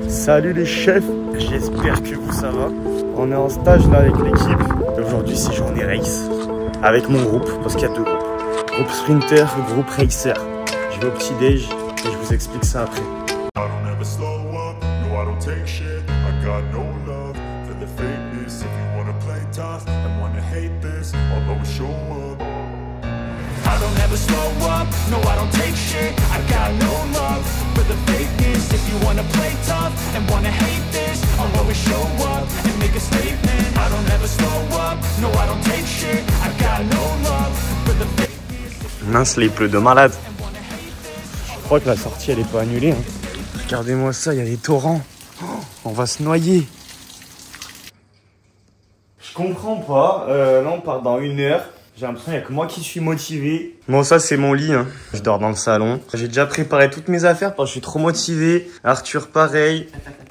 Salut les chefs, j'espère que vous ça va. On est en stage là avec l'équipe. Aujourd'hui c'est journée race. Avec mon groupe, parce qu'il y a deux groupes. Groupe sprinter, groupe racer. Je vais au petit déj et je vous explique ça après. I don't ever slow up, no I don't take shit. I got no love for the fakeness. If you wanna play tough and wanna hate this, I'll always show up and make a statement. I don't ever slow up, no I don't take shit. I got no love for the fakeness. Mince, il pleut de malade. Je crois que la sortie elle est pas annulée. Hein. Regardez-moi ça, il y a des torrents. Oh, on va se noyer. Je comprends pas. Là on part dans 1 heure. J'ai l'impression qu'il n'y a que moi qui suis motivé. Bon, ça, c'est mon lit. Hein. Je dors dans le salon. J'ai déjà préparé toutes mes affaires parce que je suis trop motivé. Arthur, pareil.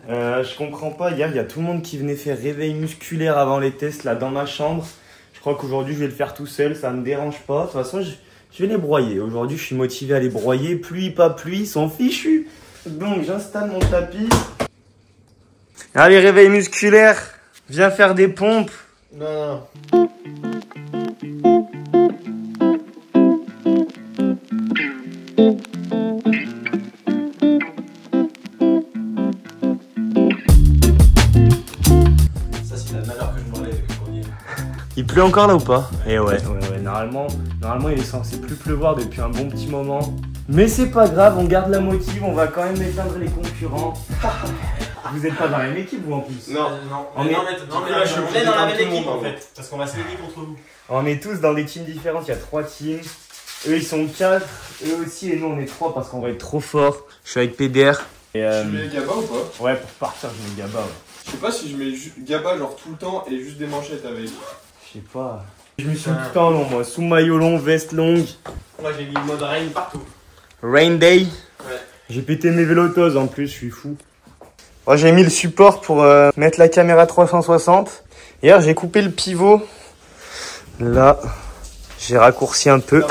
Je comprends pas. Hier, il y a tout le monde qui venait faire réveil musculaire avant les tests là dans ma chambre. Je crois qu'aujourd'hui, je vais le faire tout seul. Ça me dérange pas. De toute façon, je vais les broyer. Aujourd'hui, je suis motivé à les broyer. Pluie, pas pluie, ils sont fichus. Donc, j'installe mon tapis. Allez, réveil musculaire. Viens faire des pompes. Non. Il pleut encore là ou pas? Eh ouais, normalement il est censé plus pleuvoir depuis un bon petit moment. Mais c'est pas grave, on garde la motive, on va quand même éteindre les concurrents. Vous êtes pas dans la même équipe vous en plus? Non, on est dans la même équipe en fait, parce qu'on va s'aider contre vous. On est tous dans des teams différents, il y a 3 teams. Eux ils sont 4, eux aussi et nous on est 3 parce qu'on va être trop fort. Je suis avec PDR. Et tu mets Gaba ou pas? Ouais, pour partir je mets Gaba. Ouais. Je sais pas si je mets Gaba genre tout le temps et juste des manchettes avec. Je sais pas. Je me suis tout le temps long moi, sous maillot long, veste longue. Moi j'ai mis le mode rain partout. Rain day. Ouais. J'ai pété mes vélotoses en plus, je suis fou. Moi j'ai mis le support pour mettre la caméra 360. Hier j'ai coupé le pivot. Là, j'ai raccourci un peu.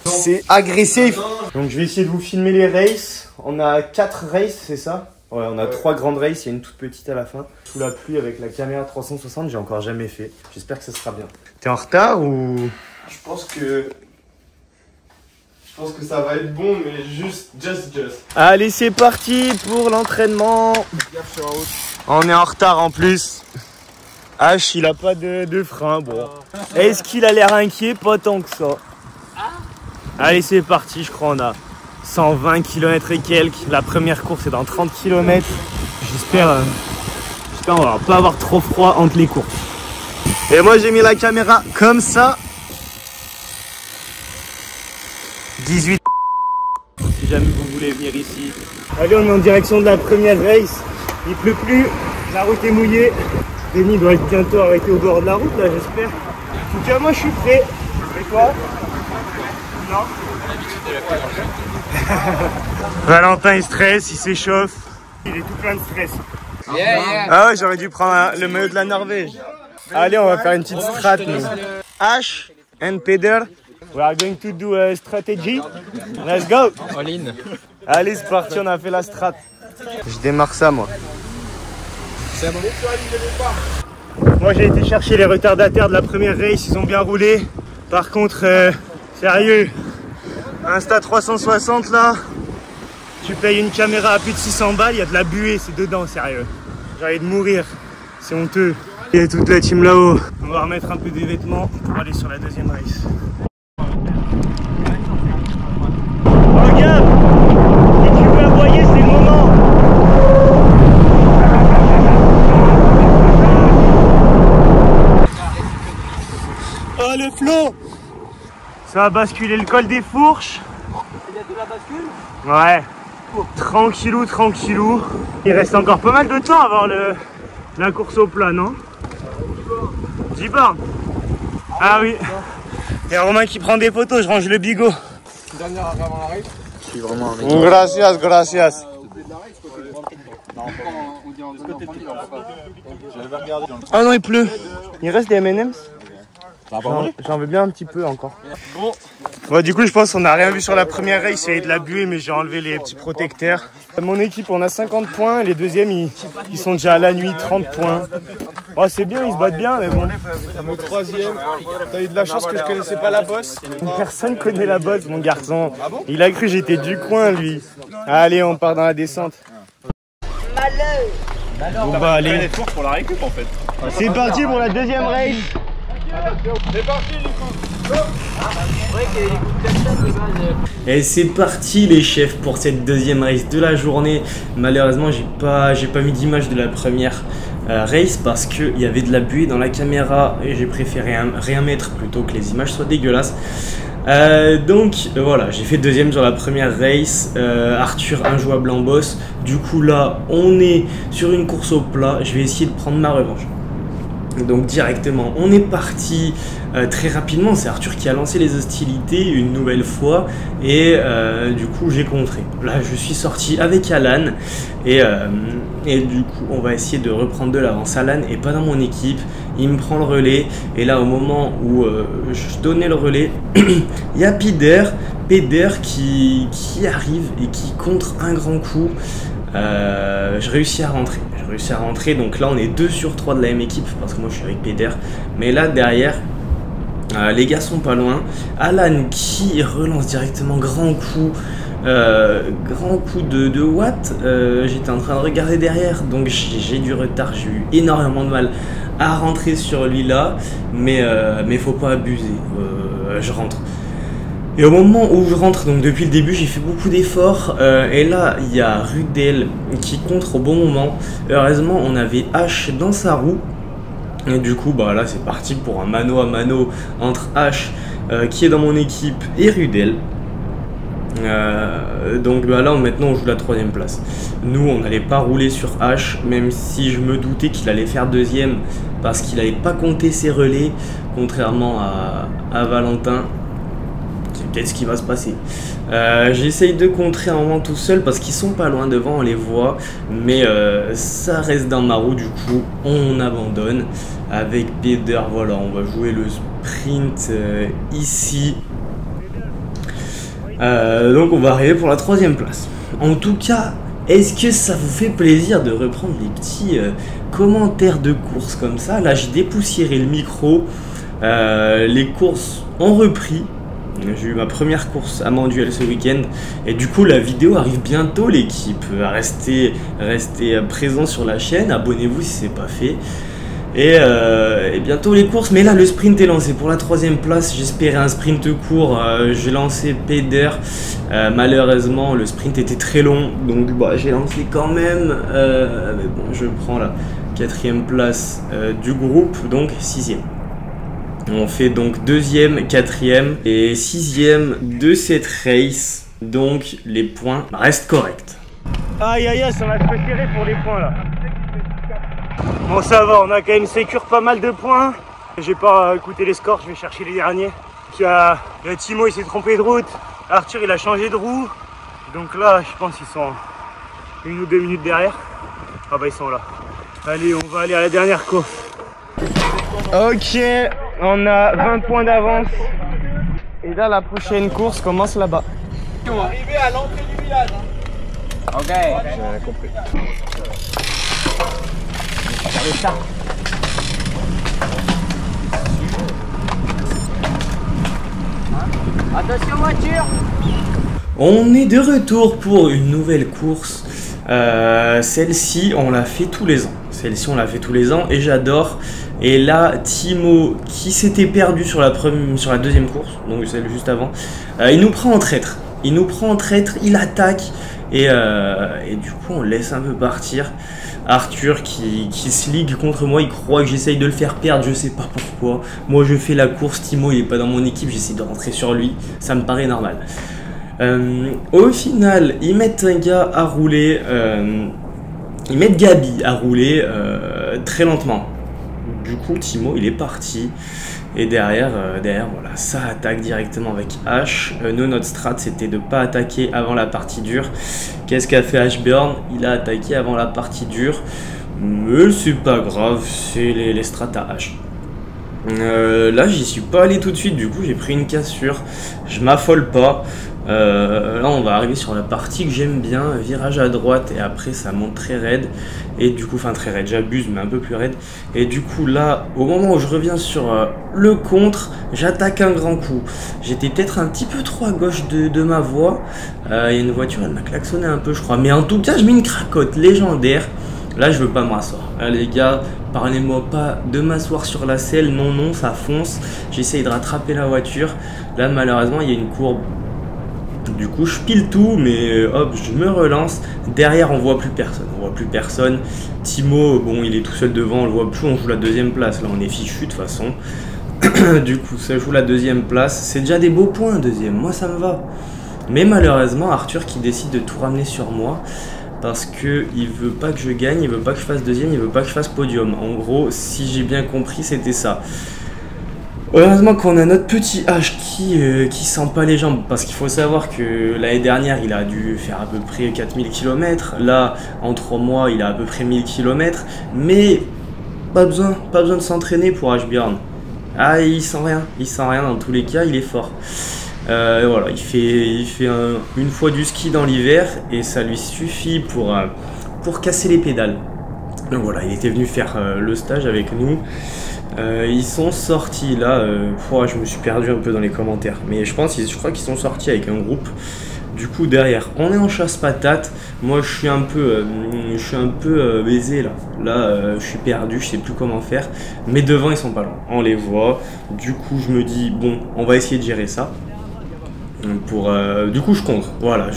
C'est agressif. Donc je vais essayer de vous filmer les races. On a 4 races, c'est ça? Ouais, on a 3 grandes races, il y a une toute petite à la fin. Sous la pluie avec la caméra 360, j'ai encore jamais fait. J'espère que ça sera bien. T'es en retard ou? Je pense que ça va être bon, mais just. Allez, c'est parti pour l'entraînement. On est en retard en plus. H, il a pas de frein, bon. Est-ce qu'il a l'air inquiet? Pas tant que ça. Allez, c'est parti, je crois on a 120 km et quelques. La première course est dans 30 km. J'espère on va pas avoir trop froid entre les courses. Et moi j'ai mis la caméra comme ça. 18. Si jamais vous voulez venir ici. Allez, on est en direction de la première race. Il pleut plus, la route est mouillée. Denis doit être bientôt arrêté au bord de la route là, j'espère. En tout cas moi je suis prêt. Et toi? Non. Valentin il stresse, il s'échauffe. Il est tout plein de stress. Ah ouais, j'aurais dû prendre le maillot de la Norvège. Allez, on va faire une petite strat nous. Ash and Peder, we are going to do a strategy. Let's go. All in. Allez, c'est parti, on a fait la strat. Je démarre ça moi. C'est bon. Moi j'ai été chercher les retardataires de la première race, ils ont bien roulé. Par contre, sérieux, Insta 360 là, tu payes une caméra à plus de 600 balles, il y a de la buée, c'est dedans, sérieux. J'ai envie de mourir, c'est honteux. Il y a toute la team là-haut. On va remettre un peu des vêtements pour aller sur la deuxième race. Regarde, si tu veux aboyer, c'est le moment. Oh le flot! Ça va basculer le col des Fourches. Il y a de la bascule? Ouais. Tranquillou, tranquillou. Il reste encore pas mal de temps avant la course au plat, non? 10 bornes. Ah oui. Il y a Romain qui prend des photos, je range le bigot. Dernière avant la race. Je suis vraiment un mec. Gracias, gracias. Ah non, il pleut. Il reste des M&M's. J'en veux bien un petit peu encore. Bon, Bon, du coup, je pense qu'on n'a rien vu sur la première race. Il y avait de la buée, mais j'ai enlevé les petits protecteurs. Mon équipe, on a 50 points. Les deuxièmes, ils sont déjà à la nuit, 30 points. Oh, c'est bien, ils se battent bien, mais bon. Le troisième, t'as eu de la chance que je connaissais pas la bosse. Personne connaît la bosse, mon garçon. Il a cru que j'étais du coin, lui. Allez, on part dans la descente. Bon, bah, allez. Pour la récup en fait. C'est parti pour la deuxième race. C'est parti, du coup. Et c'est parti les chefs pour cette deuxième race de la journée. Malheureusement j'ai pas mis d'image de la première race parce qu'il y avait de la buée dans la caméra et j'ai préféré rien mettre plutôt que les images soient dégueulasses. Donc voilà, j'ai fait deuxième sur la première race. Arthur injouable en boss. Du coup là on est sur une course au plat. Je vais essayer de prendre ma revanche. Donc directement on est parti très rapidement. C'est Arthur qui a lancé les hostilités une nouvelle fois et du coup j'ai contré. Là je suis sorti avec Alan et du coup on va essayer de reprendre de l'avance. Alan est pas dans mon équipe, il me prend le relais et là au moment où je donnais le relais il y a Peder qui arrive et qui contre un grand coup. Je réussis à rentrer, donc là on est 2 sur 3 de la même équipe parce que moi je suis avec Peder, mais là derrière les gars sont pas loin. Alan qui relance directement grand coup de Watt. J'étais en train de regarder derrière, donc j'ai du retard, j'ai eu énormément de mal à rentrer sur lui là, mais faut pas abuser. Je rentre. Et au moment où je rentre, donc depuis le début, j'ai fait beaucoup d'efforts. Et là, il y a Rudel qui contre au bon moment. Heureusement, on avait H dans sa roue. Et du coup, bah là, c'est parti pour un mano à mano entre H qui est dans mon équipe et Rudel. Donc bah là, maintenant, on joue la 3ème place. Nous, on n'allait pas rouler sur H, même si je me doutais qu'il allait faire deuxième parce qu'il n'avait pas compté ses relais, contrairement à Valentin. C'est peut-être ce qui va se passer. J'essaye de contrer un moment tout seul parce qu'ils sont pas loin devant, on les voit. Mais ça reste dans ma roue, du coup on abandonne. Avec Peder, voilà, on va jouer le sprint ici. Donc on va arriver pour la 3ème place. En tout cas, est-ce que ça vous fait plaisir de reprendre les petits commentaires de course comme ça? Là j'ai dépoussiéré le micro. Les courses ont repris. J'ai eu ma première course à Manduel ce week-end et du coup la vidéo arrive bientôt l'équipe. Restez présent sur la chaîne, abonnez-vous si c'est pas fait. Et bientôt les courses, mais là le sprint est lancé pour la 3ème place. J'espérais un sprint court, j'ai lancé Peder. Malheureusement le sprint était très long, donc bah, j'ai lancé quand même. Mais bon, je prends la 4ème place du groupe, donc 6ème. On fait donc 2ème, 4ème et 6ème de cette race. Donc les points restent corrects. Aïe aïe aïe, ça va se serrer pour les points là. Bon ça va, on a quand même sécure pas mal de points. J'ai pas écouté les scores, je vais chercher les derniers. Timo il s'est trompé de route. Arthur il a changé de roue. Donc là je pense qu'ils sont 1 ou 2 minutes derrière. Ah bah ils sont là. Allez, on va aller à la dernière course. Ok, on a 20 points d'avance. Et là, la prochaine course commence là-bas. On va arriver à l'entrée du village. Hein. Ok. J'ai compris. Regardez ça. Attention voiture. On est de retour pour une nouvelle course. Celle-ci, on l'a fait tous les ans. Et j'adore. Et là, Timo, qui s'était perdu sur la 2ème course, donc celle juste avant, il nous prend en traître. Il attaque. Et du coup, on laisse un peu partir. Arthur qui se ligue contre moi, il croit que j'essaye de le faire perdre, je sais pas pourquoi. Moi, je fais la course, Timo, il est pas dans mon équipe, j'essaie de rentrer sur lui. Ça me paraît normal. Au final, ils mettent un gars à rouler. Ils mettent Gabi à rouler très lentement. Du coup, Timo, il est parti. Et derrière, voilà, ça attaque directement avec H. Nous, notre strat, c'était de ne pas attaquer avant la partie dure. Qu'est-ce qu'a fait H-Burn? Il a attaqué avant la partie dure. Mais c'est pas grave, c'est les strats à H. Là j'y suis pas allé tout de suite, du coup j'ai pris une cassure, je m'affole pas. Là on va arriver sur la partie que j'aime bien, virage à droite et après ça monte très raide. Et du coup, enfin très raide, j'abuse mais un peu plus raide. Et du coup là, au moment où je reviens sur le contre, j'attaque un grand coup. J'étais peut-être un petit peu trop à gauche de ma voie. Il y a une voiture, elle m'a klaxonné un peu je crois. Mais en tout cas je mets une cracotte légendaire. Là je veux pas m'asseoir. Là les gars, parlez-moi pas de m'asseoir sur la selle. Non, non, ça fonce. J'essaye de rattraper la voiture. Là malheureusement il y a une courbe. Du coup je pile tout mais hop je me relance. Derrière on voit plus personne. On voit plus personne. Timo bon il est tout seul devant, on le voit plus, on joue la deuxième place. Là on est fichu de toute façon. Du coup ça joue la deuxième place. C'est déjà des beaux points deuxième, moi ça me va. Mais malheureusement Arthur qui décide de tout ramener sur moi. Parce que il veut pas que je gagne, il veut pas que je fasse deuxième, il veut pas que je fasse podium. En gros, si j'ai bien compris, c'était ça. Heureusement qu'on a notre petit H qui sent pas les jambes. Parce qu'il faut savoir que l'année dernière, il a dû faire à peu près 4000 km. Là, en 3 mois, il a à peu près 1000 km. Mais pas besoin de s'entraîner pour Ashbjorn. Ah, il sent rien dans tous les cas, il est fort. Voilà, il fait une fois du ski dans l'hiver et ça lui suffit pour casser les pédales. Donc voilà, il était venu faire le stage avec nous. Ils sont sortis là, je me suis perdu un peu dans les commentaires, mais je crois qu'ils sont sortis avec un groupe. Du coup derrière, on est en chasse patate. Moi je suis un peu baisé là. Là je suis perdu, je sais plus comment faire. Mais devant ils sont pas loin, on les voit. Du coup je me dis bon, on va essayer de gérer ça. Du coup je contre, voilà,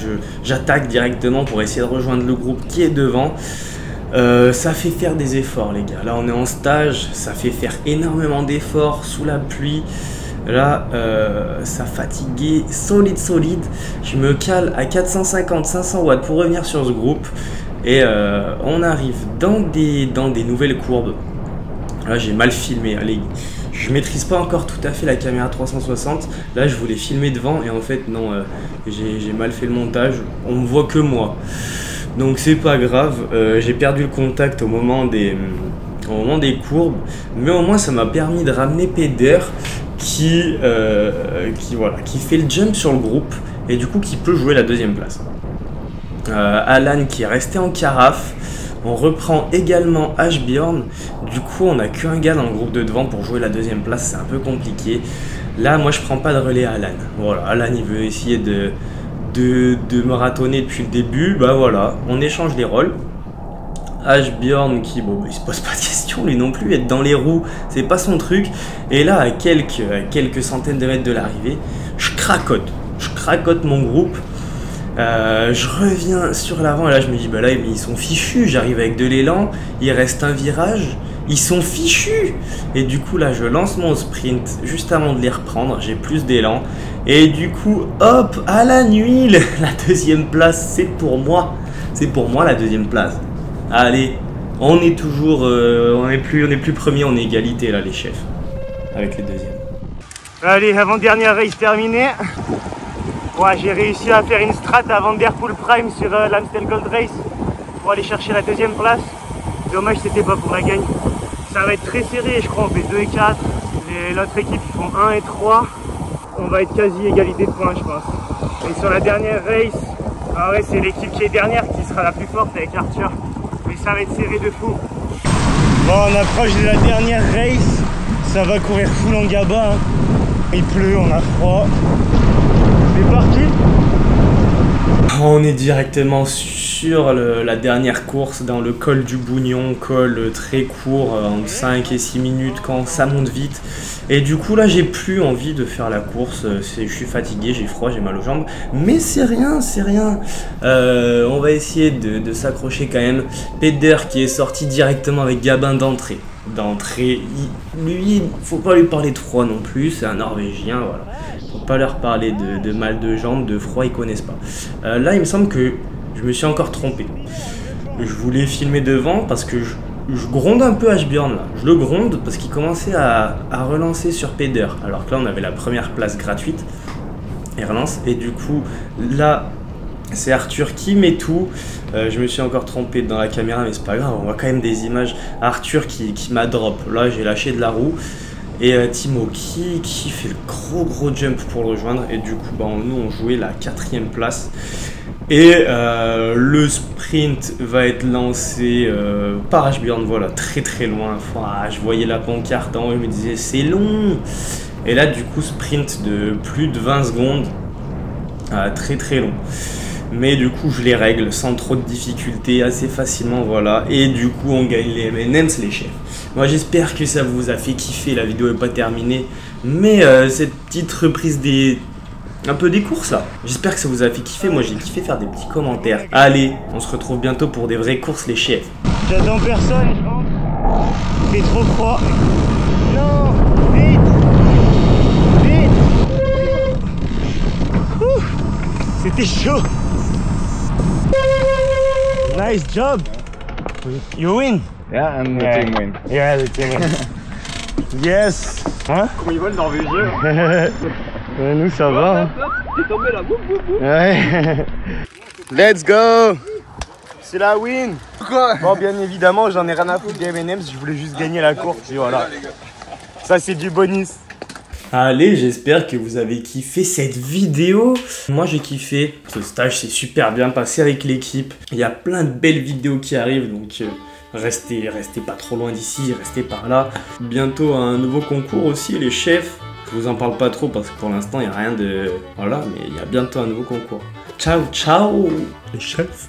j'attaque directement pour essayer de rejoindre le groupe qui est devant. Ça fait faire des efforts les gars, là on est en stage, ça fait faire énormément d'efforts sous la pluie. Là ça fatiguait solide. Je me cale à 450-500 watts pour revenir sur ce groupe. Et on arrive dans des nouvelles courbes. Là j'ai mal filmé, allez. Je maîtrise pas encore tout à fait la caméra 360. Là, je voulais filmer devant et en fait, non, j'ai mal fait le montage. On me voit que moi. Donc, c'est pas grave. J'ai perdu le contact au moment des courbes. Mais au moins, ça m'a permis de ramener Peder qui fait le jump sur le groupe et du coup, qui peut jouer la deuxième place. Alan qui est resté en carafe. On reprend également Ashbjorn. Du coup, on n'a qu'un gars dans le groupe de devant pour jouer la deuxième place. C'est un peu compliqué. Là, moi, je prends pas de relais à Alan. Voilà, Alan, il veut essayer de me ratonner depuis le début. Bah voilà, on échange les rôles. Ashbjorn qui, bon, il se pose pas de questions, lui non plus. Être dans les roues, c'est pas son truc. Et là, à quelques centaines de mètres de l'arrivée, je cracote mon groupe. Je reviens sur l'avant et là je me dis bah là ils sont fichus, j'arrive avec de l'élan, il reste un virage, ils sont fichus. Et du coup là je lance mon sprint juste avant de les reprendre, j'ai plus d'élan et du coup hop à la nuit la deuxième place c'est pour moi la deuxième place. Allez, on est toujours on est plus premier, on est égalité là les chefs avec les deuxièmes. Allez, avant-dernière race terminée. Ouais, j'ai réussi à faire une strat à Vanderpool Prime sur l'Amstel Gold Race pour aller chercher la deuxième place. Dommage, c'était pas pour la gagne. Ça va être très serré, je crois on fait 2 et 4. L'autre équipe ils font 1 et 3. On va être quasi égalité de points, je pense. Et sur la dernière race, ouais, c'est l'équipe qui est dernière qui sera la plus forte avec Arthur. Mais ça va être serré de fou. Bon, on approche de la dernière race. Ça va courir full en gaba. Hein. Il pleut, on a froid. C'est parti. On est directement sur la dernière course dans le col du Bougnon, col très court, en 5 et 6 minutes quand ça monte vite. Et du coup là j'ai plus envie de faire la course, je suis fatigué, j'ai froid, j'ai mal aux jambes. Mais c'est rien. On va essayer de s'accrocher quand même. Peder qui est sorti directement avec Gabin d'entrée. Lui, faut pas lui parler de froid non plus, c'est un Norvégien, voilà. Faut pas leur parler de mal de jambes, de froid, ils connaissent pas. Là, il me semble que je me suis encore trompé. Je voulais filmer devant parce que je gronde un peu Ashbjorn là. Je le gronde parce qu'il commençait à relancer sur Peder. Alors que là, on avait la première place gratuite. Il relance et du coup, là... C'est Arthur qui met tout. Je me suis encore trompé dans la caméra, mais c'est pas grave. On voit quand même des images. Arthur qui m'a drop. Là, j'ai lâché de la roue. Et Timo qui fait le gros jump pour le rejoindre. Et du coup, bah, nous on jouait la 4e place. Et le sprint va être lancé par Ashbjorn, voilà, très loin. Enfin, je voyais la pancarte en haut, je me disais c'est long. Et là, du coup, sprint de plus de 20 secondes, très long. Mais du coup, je les règle sans trop de difficultés, assez facilement, voilà. Et du coup, on gagne les M&M's, les chefs. Moi, j'espère que ça vous a fait kiffer. La vidéo n'est pas terminée, mais cette petite reprise un peu des courses là. J'espère que ça vous a fait kiffer. Moi, j'ai kiffé faire des petits commentaires. Allez, on se retrouve bientôt pour des vraies courses, les chefs. J'attends personne, je rentre. Il fait trop froid. Non, vite. C'était chaud. Nice job. You win. Yeah, and the team win. Yeah, the team win. Yes. Hein? Comment ils volent norvégien? Nous ça va. Hein. Il est tombé là, boum boum boum. Ouais. Let's go. C'est la win. Quoi? Bon, bien évidemment, j'en ai rien à foutre des M&M's. Je voulais juste gagner la course. Et voilà. Ça, c'est du bonus. Allez, j'espère que vous avez kiffé cette vidéo. Moi, j'ai kiffé. Ce stage s'est super bien passé avec l'équipe. Il y a plein de belles vidéos qui arrivent, donc restez pas trop loin d'ici, restez par là. Bientôt un nouveau concours aussi, les chefs. Je vous en parle pas trop parce que pour l'instant, il n'y a rien de... Voilà, mais il y a bientôt un nouveau concours. Ciao, ciao, les chefs.